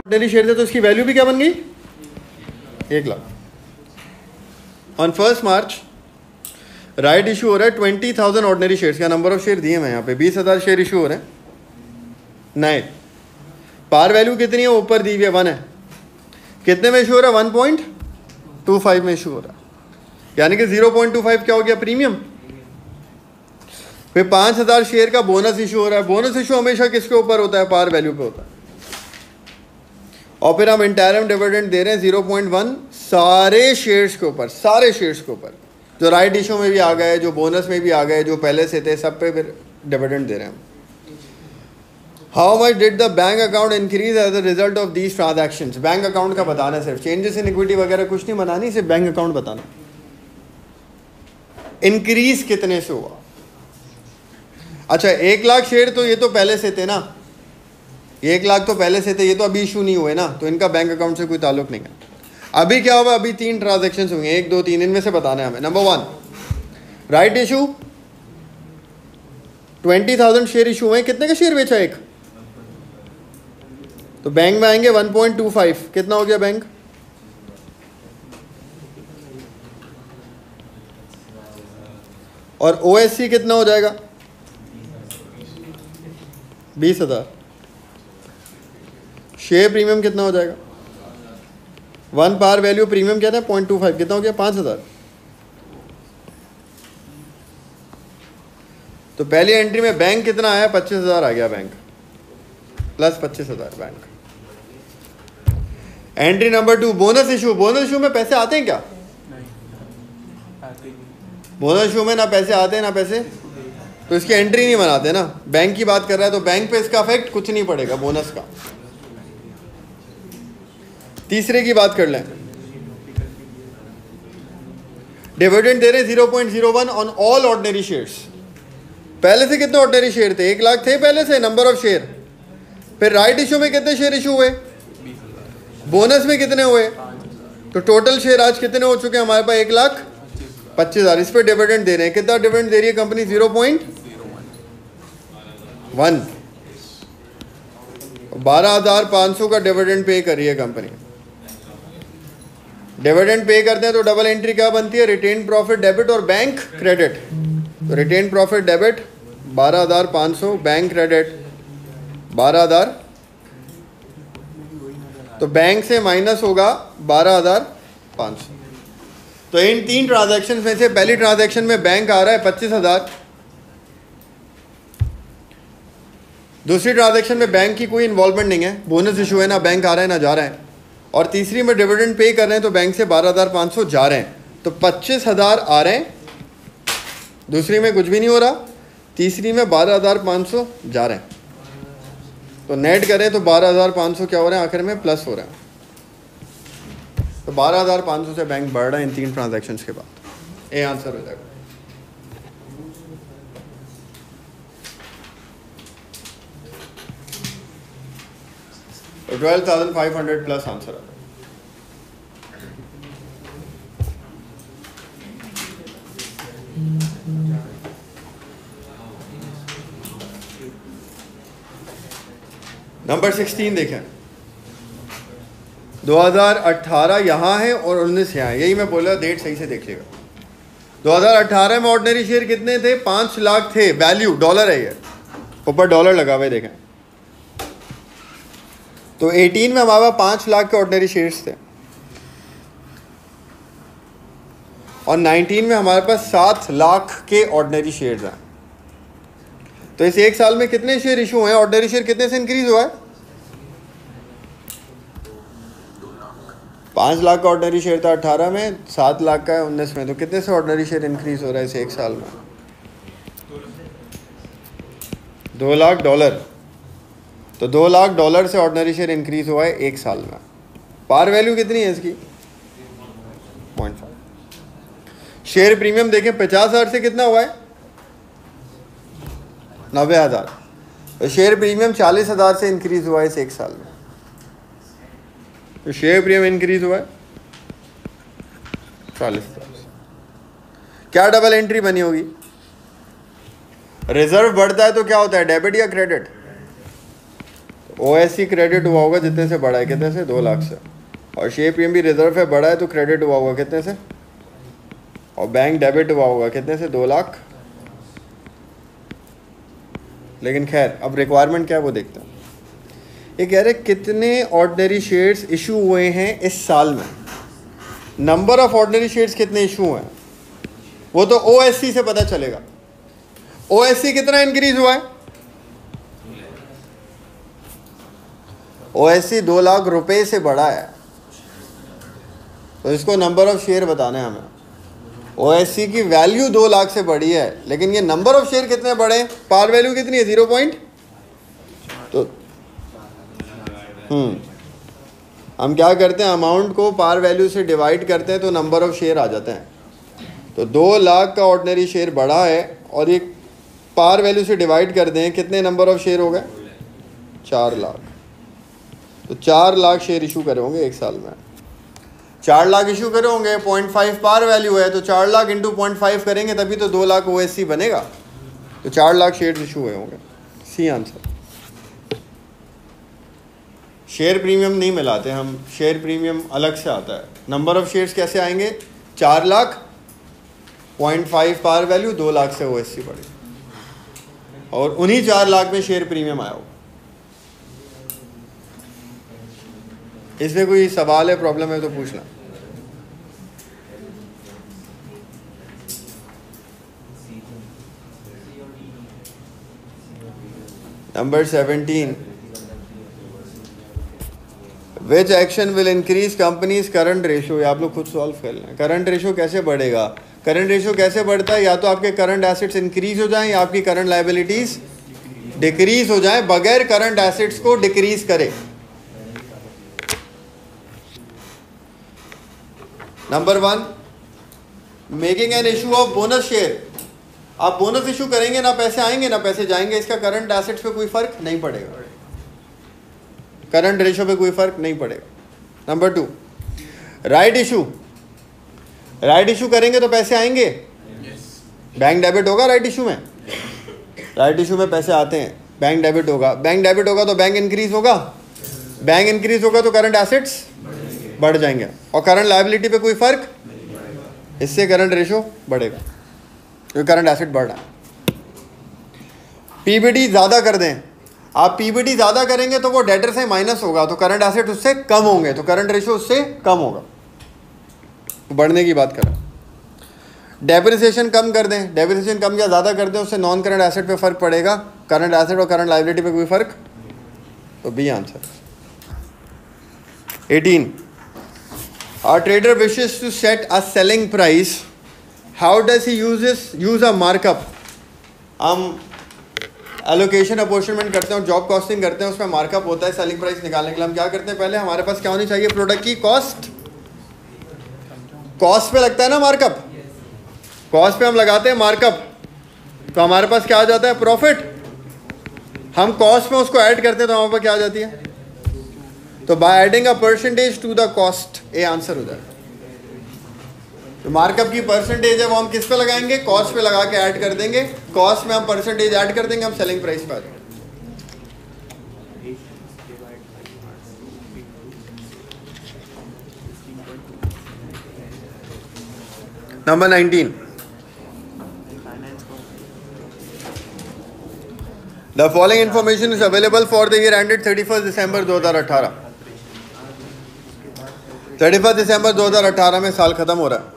Ordinary share थे तो इसकी वैल्यू भी क्या बन गई 1 lakh. On 1 March right issue हो रहा है 20,000 ऑर्डिनरी शेयर्स का। नंबर ऑफ शेयर दिए मैं यहाँ पे 20,000 शेयर इशू हो रहे हैं नए। पार वैल्यू कितनी है ऊपर दी हुई है 1 है। कितने में इशू हो रहा है 1.25 में इशू हो रहा है, यानी कि 0.25 क्या हो गया प्रीमियम। फिर 5,000 शेयर का बोनस इशू हो रहा है। बोनस इशू हमेशा किसके ऊपर होता है पार वैल्यू पे होता है। और फिर हम इंटरम डिविडेंड दे रहे हैं 0.1 सारे शेयर्स के ऊपर, सारे शेयर्स के ऊपर जो राइट इशू में भी आ गए, जो बोनस में भी आ गए, जो पहले से थे, सब पे फिर डिविडेंड दे रहे हैं। How much did the bank account increase as a result of these transactions. Bank account का बताना, सिर्फ चेंजेस इन इक्विटी वगैरह कुछ नहीं बनानी, सिर्फ बैंक अकाउंट बताना। इंक्रीज कितने से हुआ। अच्छा 1 लाख शेयर तो ये तो पहले से थे ना, 1 लाख तो पहले से थे, ये तो अभी इशू नहीं हुए ना, तो इनका बैंक अकाउंट से कोई ताल्लुक नहीं है। अभी क्या हुआ, अभी 3 ट्रांजैक्शंस होंगे, 1 2 3, इनमें से बताना है हमें। Number 1 right issue 20,000 share issue हुए। कितने का शेयर बेचा एक, तो बैंक में आएंगे 1.25। कितना हो गया बैंक, और ओएससी कितना हो जाएगा 20,000। शेयर प्रीमियम कितना हो जाएगा 1 पार वैल्यू प्रीमियम क्या था 0.25, कितना हो गया 5,000। तो पहली एंट्री में बैंक कितना आया 25,000 आ गया bank, plus 25,000 bank. Entry number 2 bonus issue. Bonus issue में पैसे आते हैं क्या, बोनस इशू में ना पैसे आते हैं ना पैसे, तो इसकी एंट्री नहीं बनाते ना। बैंक की बात कर रहा है तो बैंक पे इसका इफेक्ट कुछ नहीं पड़ेगा बोनस का। तीसरे की बात कर लें, डिविडेंड दे रहे 0.01 ऑन ऑल ऑर्डिनरी शेयर्स। पहले से कितने ऑर्डिनरी शेयर थे 1 लाख थे पहले से, नंबर ऑफ शेयर। फिर राइट इशू में कितने शेयर इशू हुए, बोनस में कितने हुए, तो टोटल शेयर आज कितने हो चुके हैं हमारे पास 1,25,000। इस पे डिविडेंड दे रहे हैं। कितना डिविडेंड दे रही है कंपनी 0.1, 12,500 का डिविडेंड पे कर रही है कंपनी। डिविडेंड पे करते हैं तो डबल एंट्री क्या बनती है, रिटेन प्रॉफिट डेबिट और बैंक क्रेडिट। तो retained profit debit 12,500, bank credit 12,000, तो बैंक से माइनस होगा 12,500। तो इन 3 ट्रांजैक्शन में से पहली ट्रांजैक्शन में बैंक आ रहा है 25,000, दूसरी ट्रांजैक्शन में बैंक की कोई इन्वॉल्वमेंट नहीं है, बोनस इशू है, ना बैंक आ रहा है ना जा रहा है, और तीसरी में डिविडेंड पे कर रहे हैं तो बैंक से 12,500 जा रहे हैं, तो 25,000 आ रहे हैं। दूसरी में कुछ भी नहीं हो रहा, तीसरी में 12,500 जा रहे हैं, तो नेट करें तो 12,500 क्या हो रहे हैं आखिर में प्लस हो रहे हैं। तो 12,500 से बैंक बढ़ रहा है इन 3 ट्रांजैक्शंस के बाद। ए आंसर हो जाएगा। तो 12,500 प्लस आंसर आ रहा है। नंबर 16 देखें, 2018 यहाँ है और 19 यहाँ है, यही मैं बोला, डेट सही से देख लेगा। 2018 में ऑर्डिनरी शेयर कितने थे 5 लाख थे, वैल्यू डॉलर है, ये ऊपर डॉलर लगा हुआ है देखें। तो 18 में हमारे पास 5 लाख के ऑर्डिनरी शेयर्स थे, और 19 में हमारे पास 7 लाख के ऑर्डिनरी शेयर्स हैं। तो इस 1 साल में कितने शेयर इशू हुए हैं, ऑर्डिनरी शेयर कितने से इंक्रीज हुआ है 5 लाख का ऑर्डिनरी शेयर था 18 में, 7 लाख का है 19 में, तो कितने से ऑर्डिनरी शेयर इंक्रीज हो रहा है इस 1 साल में 2 लाख डॉलर। तो 2 लाख डॉलर से ऑर्डिनरी शेयर इंक्रीज हुआ है 1 साल में। पार वैल्यू कितनी है इसकी 0.5। शेयर प्रीमियम देखें 50,000 से कितना हुआ है 90,000, तो शेयर प्रीमियम 40,000 से इंक्रीज हुआ है इस 1 साल में। तो शेयर प्रीमियम इंक्रीज हुआ है 40,000। क्या डबल एंट्री बनी होगी, रिजर्व बढ़ता है तो क्या होता है डेबिट या क्रेडिट, ओएससी क्रेडिट हुआ होगा जितने से बढ़ा है, कितने से, 2 लाख से, और शेयर प्रीमियम भी रिजर्व है बढ़ा है तो क्रेडिट हुआ होगा कितने से, और बैंक डेबिट हुआ होगा कितने से, 2 लाख। लेकिन खैर अब रिक्वायरमेंट क्या है वो देखते हैं। ये कह रहे कितने ऑर्डिनरी शेयर्स इशू हुए हैं इस साल में, नंबर ऑफ ऑर्डिनरी शेयर्स कितने इशू हुए हैं वो तो ओएससी से पता चलेगा। ओएससी कितना इंक्रीज हुआ है, ओएससी 2 लाख रुपए से बढ़ा है, तो इसको नंबर ऑफ शेयर बताना है हमें। ओएससी की वैल्यू 2 लाख से बढ़ी है, लेकिन ये नंबर ऑफ शेयर कितने बढ़े, पार वैल्यू कितनी है, 0 पॉइंट। तो हम क्या करते हैं, अमाउंट को पार वैल्यू से डिवाइड करते हैं तो नंबर ऑफ शेयर आ जाते हैं। तो 2 लाख का ऑर्डिनरी शेयर बढ़ा है और ये पार वैल्यू से डिवाइड कर दें, कितने नंबर ऑफ शेयर हो गए, 4 लाख। तो 4 लाख शेयर इशू करे होंगे एक साल में, 4 लाख इशू करे होंगे, 0.5 पार वैल्यू है तो 4 लाख इंटू 0.5 करेंगे तभी तो 2 लाख ओएससी बनेगा। तो 4 लाख शेयर इशू हुए होंगे, सी आंसर। शेयर प्रीमियम नहीं मिलाते हम, शेयर प्रीमियम अलग से आता है। नंबर ऑफ शेयर्स कैसे आएंगे, 4 लाख, 0.5 पार वैल्यू, 2 लाख से ओएससी बढ़ी, और उन्हीं 4 लाख में शेयर प्रीमियम आया हो। इसमें कोई सवाल है, प्रॉब्लम है तो पूछना। Number 17, which action will increase companies current ratio. आप लोग खुद सॉल्व कर लें। करंट रेशियो कैसे बढ़ेगा, करंट रेशियो कैसे बढ़ता है, या तो आपके करंट एसेट्स इंक्रीज हो जाएं या आपकी करंट लायबिलिटीज डिक्रीज हो जाएं, बगैर करंट एसेट्स को डिक्रीज करे। Number 1, making an issue of bonus share. आप बोनस इशू करेंगे, ना पैसे आएंगे ना पैसे जाएंगे, इसका करंट एसेट्स पे कोई फर्क नहीं पड़ेगा, करंट रेशियो पे कोई फर्क नहीं पड़ेगा। Number 2, right issue. Right issue करेंगे तो पैसे आएंगे, बैंक डेबिट होगा राइट इशू में, राइट इशू में पैसे आते हैं, बैंक डेबिट होगा, बैंक डेबिट होगा तो बैंक इंक्रीज होगा, बैंक इंक्रीज होगा तो करंट एसेट्स बढ़ जाएंगे, और करंट लायबिलिटी पे कोई फर्क, इससे करंट रेशियो बढ़ेगा क्योंकि करंट एसेट बढ़ रहा है। पीबीटी ज़्यादा कर दें, आप पीबीटी ज़्यादा करेंगे तो वो डेटर से माइनस होगा तो करंट एसेट उससे कम होंगे, तो करंट रेशियो उससे कम होगा, बढ़ने की बात करें। डेप्रिसिएशन कम कर दें, डेप्रिसिएशन कम या ज़्यादा कर दें, उससे नॉन करंट एसेट पे फर्क पड़ेगा, करंट एसेट और करंट लायबिलिटी पे कोई फर्क, तो B answer. 18, a trader wishes to set a selling price, how does he use a markup। हम एलोकेशन अपॉर्चनमेंट करते हैं और जॉब कॉस्टिंग करते हैं, उसमें मार्कअप होता है। सेलिंग प्राइस निकालने के लिए हम क्या करते हैं, पहले हमारे पास क्या होनी चाहिए, प्रोडक्ट की कॉस्ट। कॉस्ट पे लगता है ना मार्कअप, कॉस्ट पे हम लगाते हैं मार्कअप, तो हमारे पास क्या आ जाता है, प्रॉफिट। हम कॉस्ट में उसको ऐड करते हैं तो हमारे पास क्या आ जाती है, तो by adding a percentage to the cost, a answer हो जाएगा। तो मार्कअप की परसेंटेज है वो हम किस पे लगाएंगे, कॉस्ट पे लगा के ऐड कर देंगे, कॉस्ट में हम परसेंटेज ऐड कर देंगे, हम सेलिंग प्राइस पे आ जाएंगे। Number 19, the following information is available for the year ended 31 दिसंबर 2018। 31 दिसंबर 2018 में साल खत्म हो रहा है।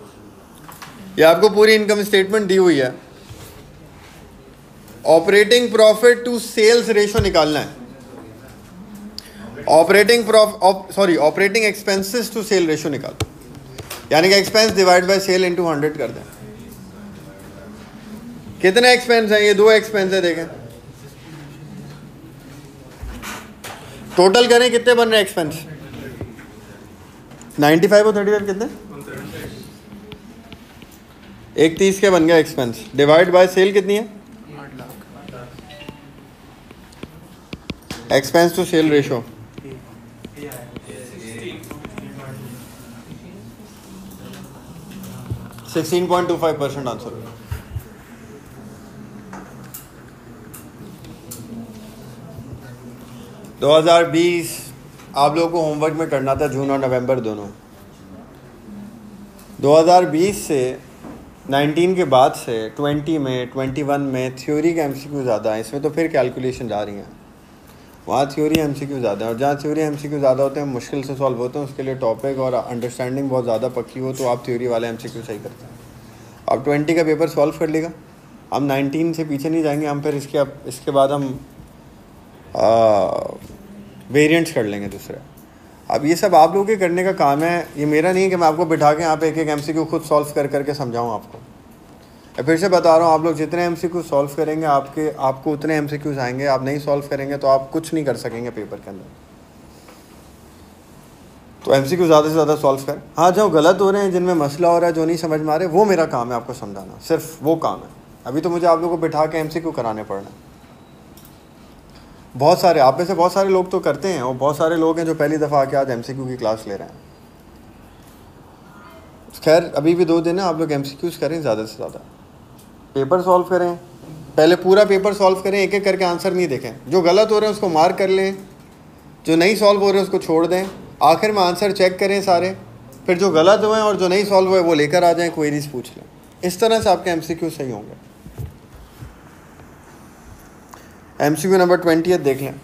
ये आपको पूरी इनकम स्टेटमेंट दी हुई है। Operating profit to sales ratio निकालना है, operating expenses to sale ratio निकालो, यानी कि expense divide by sale into 100 कर दें। कितने एक्सपेंस हैं, ये 2 एक्सपेंस है, देखें टोटल करें कितने बन रहे हैं एक्सपेंस, 95 और 35 कितने, 130 के बन गया एक्सपेंस, डिवाइड बाय सेल कितनी है, 8 lakh. Expense to sale ratio 16.25% answer. 2020 आप लोगों को होमवर्क में करना था जून और नवंबर दोनों। 2020 से 19 के बाद से 20 में 21 में थ्योरी के MCQ ज़्यादा है, इसमें तो फिर कैलकुलेशन जा रही हैं। वहाँ थ्योरी MCQ ज़्यादा है, और जहाँ थ्योरी MCQ ज़्यादा होते हैं मुश्किल से सॉल्व होते हैं, उसके लिए टॉपिक और अंडरस्टैंडिंग बहुत ज़्यादा पक्की हो तो आप थ्योरी वाले MCQ सही करते हैं। अब 20 का पेपर सॉल्व कर लेगा, हम 19 से पीछे नहीं जाएंगे, हम फिर इसके बाद हम वेरिएंट्स कर लेंगे दूसरे। अब ये सब आप लोगों के करने का काम है, ये मेरा नहीं है कि मैं आपको बिठा के यहाँ पे एक एक MCQ खुद सॉल्व कर करके समझाऊँ आपको। मैं फिर से बता रहा हूँ, आप लोग जितने MCQ सॉल्व करेंगे आपको उतने MCQs आएंगे। आप नहीं सॉल्व करेंगे तो आप कुछ नहीं कर सकेंगे पेपर के अंदर। तो MCQ ज़्यादा से ज़्यादा सॉल्व कर। हाँ, जो गलत हो रहे हैं, जिनमें मसला हो रहा है, जो नहीं समझ में आ रहे, वो मेरा काम है आपको समझाना, सिर्फ वो काम है। अभी तो मुझे आप लोगों को बिठा के MCQ कराने पड़ रहे हैं। बहुत सारे आप में से बहुत सारे लोग तो करते हैं, और बहुत सारे लोग हैं जो पहली दफ़ा आके आज MCQ की क्लास ले रहे हैं। खैर अभी भी 2 दिन है, आप लोग MCQs करें, ज़्यादा से ज़्यादा पेपर सॉल्व करें। पहले पूरा पेपर सॉल्व करें, एक एक करके आंसर नहीं देखें। जो गलत हो रहे हैं उसको मार्क कर लें, जो नहीं सॉल्व हो रहे हैं उसको छोड़ दें। आखिर में आंसर चेक करें सारे, फिर जो गलत हुए हैं और जो नहीं सॉल्व हुए वो लेकर आ जाएं, क्वेरीज पूछ लें। इस तरह से आपके MCQ सही होंगे। MCQ नंबर 20 देख लें।